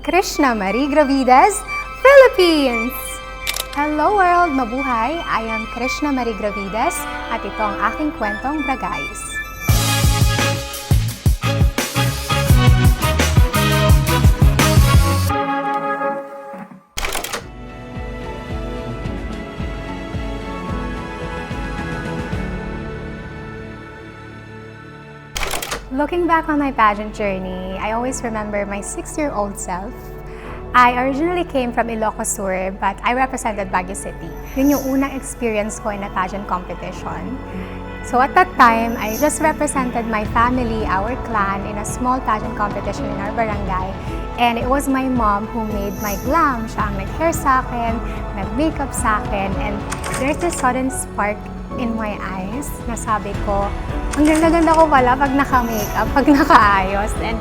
Krishnah Marie Gravidez, Philippines! Hello world! Mabuhay! I am Krishnah Marie Gravidez at ito ang aking Kwentong Bragais. Looking back on my pageant journey, I always remember my 6-year-old self. I originally came from Ilocos Sur, but I represented Baguio City. Yun yung unang experience ko in a pageant competition. So at that time, I just represented my family, our clan, in a small pageant competition in our barangay. And it was my mom who made my glam. Siya ang nag-hair sa akin, nag-makeup sa akin, and there's this sudden spark in my eyes na sabi ko, ang ganda-ganda ko pala pag naka-makeup, pag nakaayos. And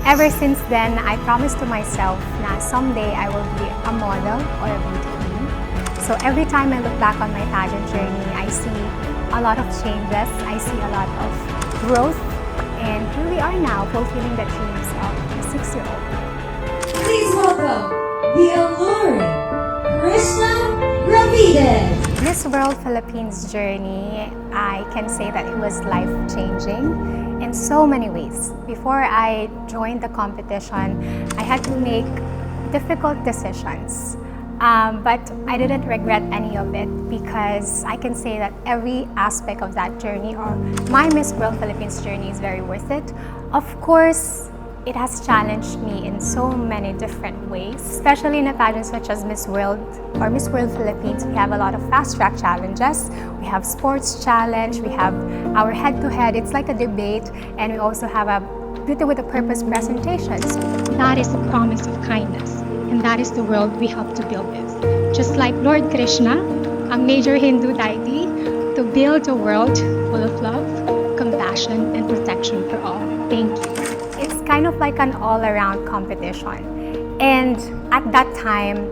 ever since then, I promised to myself na someday I will be a model or a beauty queen. So every time I look back on my pageant journey, I see a lot of changes, I see a lot of growth, and here we are now fulfilling the dreams of a 6-year-old. Please welcome the alluring Krishnah Gravidez. Miss World Philippines journey, I can say that it was life-changing in so many ways. Before I joined the competition, I had to make difficult decisions. But I didn't regret any of it because I can say that every aspect of that journey or my Miss World Philippines journey is very worth it. Of course, it has challenged me in so many different ways, especially in a pageant such as Miss World or Miss World Philippines. We have a lot of fast-track challenges. We have sports challenge, we have our head-to-head, it's like a debate, and we also have a Beauty with a Purpose presentations. That is the promise of kindness, and that is the world we help to build this. Just like Lord Krishna, a major Hindu deity, to build a world full of love, compassion, and protection for all. Thank you. It's kind of like an all-around competition. And at that time,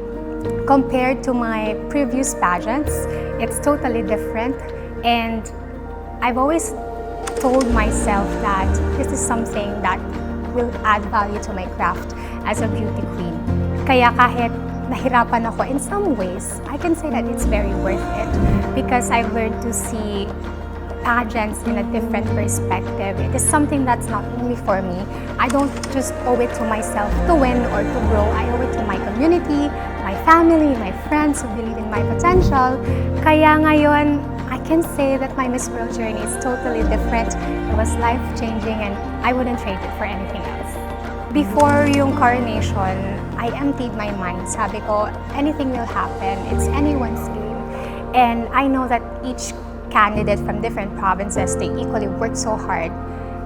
compared to my previous pageants, it's totally different. And I've always told myself that this is something that will add value to my craft as a beauty queen. Kaya kahit nahirapan ako in some ways, I can say that it's very worth it because I've learned to see pageants in a different perspective. It is something that's not only for me. I don't just owe it to myself to win or to grow. I owe it to my community, my family, my friends who believe in my potential. Kaya ngayon, I can say that my Miss World journey is totally different. It was life-changing and I wouldn't trade it for anything else. Before yung coronation, I emptied my mind. Sabi ko, anything will happen. It's anyone's game. And I know that each candidate from different provinces, they equally worked so hard,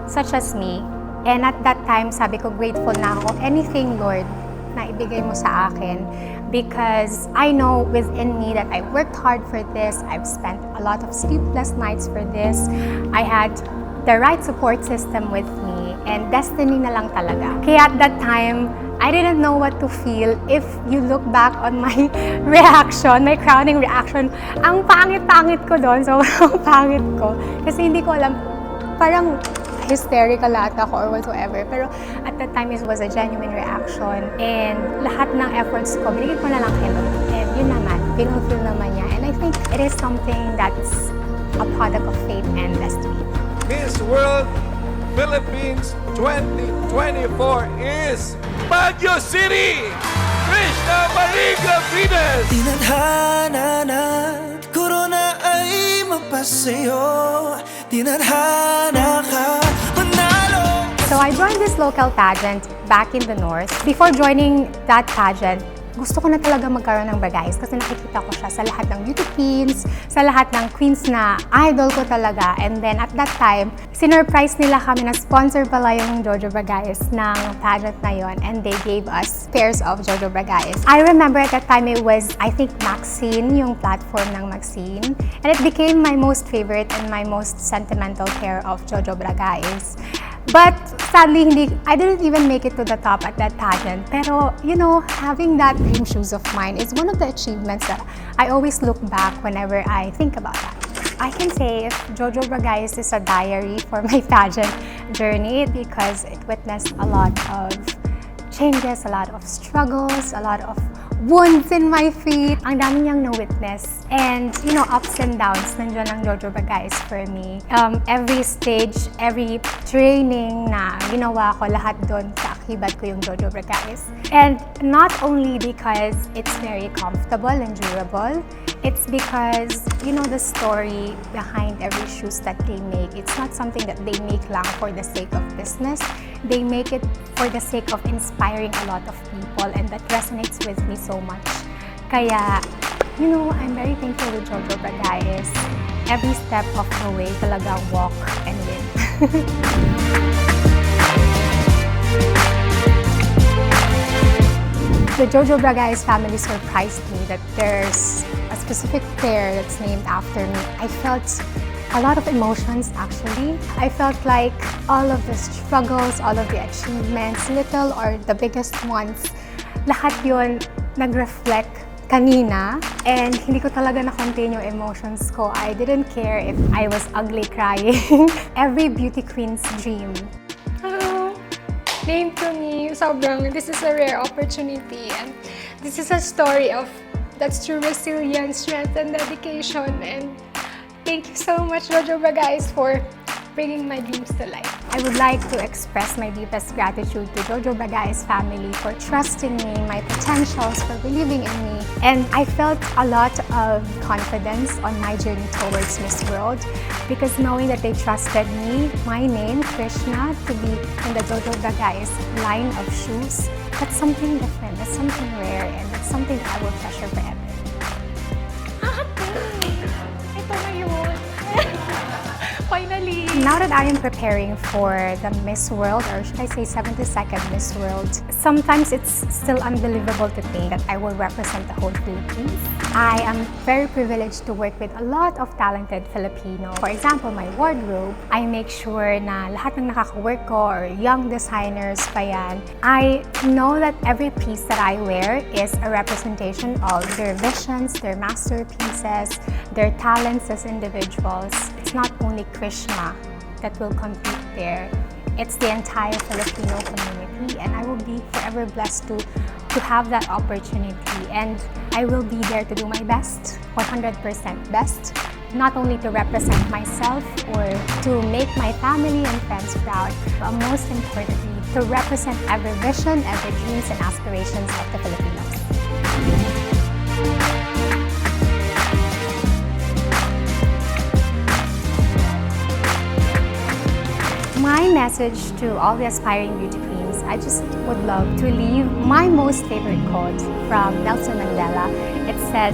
such as me. And at that time, sabi ko, grateful na ako. Anything, Lord, na ibigay mo sa akin. Because I know within me that I worked hard for this. I've spent a lot of sleepless nights for this. I had the right support system with me. And destiny na lang talaga. Kaya at that time, I didn't know what to feel. If you look back on my reaction, my crowning reaction, ang pangit-pangit ko doon. So, ang pangit ko. Kasi hindi ko alam, parang hysterical lahat ako or whatsoever. Pero at that time, it was a genuine reaction. And lahat ng efforts ko, binigay ko na lang kay Lord. And yun naman, pinulfill naman niya. And I think it is something that's a product of faith and destiny. Miss World Philippines 2024 is Baguio City! Krishnah Marie Gravidez! Tinadhana na corona ay magpasayo. Tinadhana ka manalo. So I joined this local pageant back in the north. Before joining that pageant, gusto ko na talaga magkaroon ng Bragais kasi nakikita ko siya sa lahat ng beauty queens, sa lahat ng queens na idol ko talaga. And then at that time, sinurprise nila kami na sponsor pala yung Jojo Bragais ng pageant na yon, and they gave us pairs of Jojo Bragais. I remember at that time it was, I think, Maxine, yung platform ng Maxine. And it became my most favorite and my most sentimental pair of Jojo Bragais. But sadly, I didn't even make it to the top at that pageant. Pero, you know, having that dream shoes of mine is one of the achievements that I always look back whenever I think about that. I can say Jojo Bragais is a diary for my pageant journey because it witnessed a lot of changes, a lot of struggles, a lot of wounds in my feet. Ang dami niyang na-witness. And, ups and downs, nandiyan ang Jojo Bragais for me. Every stage, every training na ginawa ko, lahat doon sa akibat ko yung Jojo Bragais. And not only because it's very comfortable and durable, it's because, the story behind every shoes that they make. It's not something that they make lang for the sake of business. They make it for the sake of inspiring a lot of people, and that resonates with me so much. Kaya, I'm very thankful with Jojo Bragais. Every step of the way, talagang walk and win. The Jojo Bragais family surprised me that there's a specific pair that's named after me. I felt a lot of emotions actually. I felt like all of the struggles, all of the achievements, little or the biggest ones, lahat yun nag-reflect kanina, and hindi ko talaga na-contain yung emotions ko. I didn't care if I was ugly crying. Every beauty queen's dream. Name to me, this is a rare opportunity, and this is a story of that's true resilience, strength, and dedication. And thank you so much, Jojo Bragais, for bringing my dreams to life. I would like to express my deepest gratitude to Jojo Bragais family for trusting me, my potentials, for believing in me. And I felt a lot of confidence on my journey towards Miss World because knowing that they trusted me, my name, Krishnah, to be in the Jojo Bragais line of shoes, that's something different, that's something rare, and it's something that I will treasure forever. Ito na yun. Finally! Now that I am preparing for the Miss World, or should I say 72nd Miss World, sometimes it's still unbelievable to think that I will represent the whole Philippines. I am very privileged to work with a lot of talented Filipino. For example, my wardrobe, I make sure na lahat ng nakaka-work ko or young designers pa yan, I know that every piece that I wear is a representation of their visions, their masterpieces, their talents as individuals. It's not only Krishnah that will compete there. It's the entire Filipino community, and I will be forever blessed to have that opportunity. And I will be there to do my best, 100% best, not only to represent myself or to make my family and friends proud, but most importantly, to represent every vision, every dreams and aspirations of the Filipinos. My message to all the aspiring beauty queens, I just would love to leave my most favorite quote from Nelson Mandela. It says,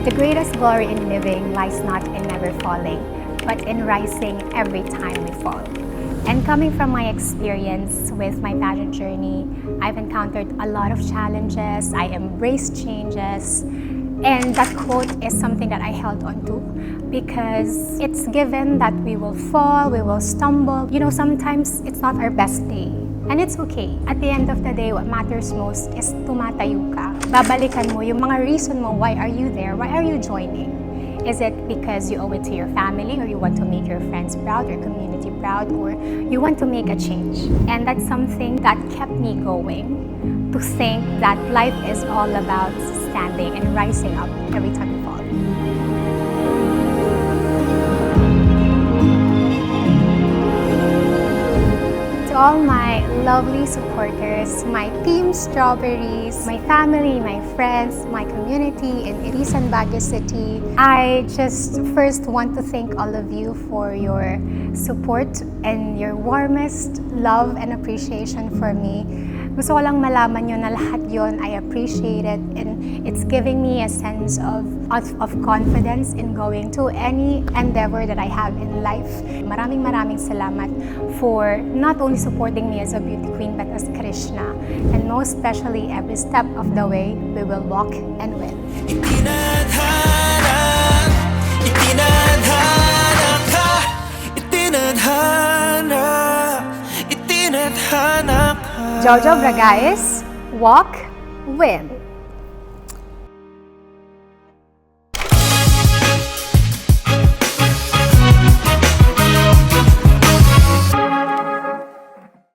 "The greatest glory in living lies not in never falling, but in rising every time we fall." And coming from my experience with my pageant journey, I've encountered a lot of challenges, I embraced changes, and that quote is something that I held on to because it's given that we will fall, we will stumble. Sometimes it's not our best day. And it's okay. At the end of the day, what matters most is tumatayo ka. Babalikan mo yung mga reason mo, why are you there? Why are you joining? Is it because you owe it to your family, or you want to make your friends proud, your community proud, or you want to make a change? And that's something that kept me going, to think that life is all about standing and rising up every time you fall. To all my lovely supporters, my team Strawberries, my family, my friends, my community in Irisan, Baguio City, I just first want to thank all of you for your support and your warmest love and appreciation for me. Gusto ko lang malaman nyo na lahat yon I appreciate it, and it's giving me a sense of confidence in going to any endeavor that I have in life. Maraming salamat for not only supporting me as a beauty queen but as Krishnah, and most especially every step of the way we will walk and win. Jojo Bragais, walk, win.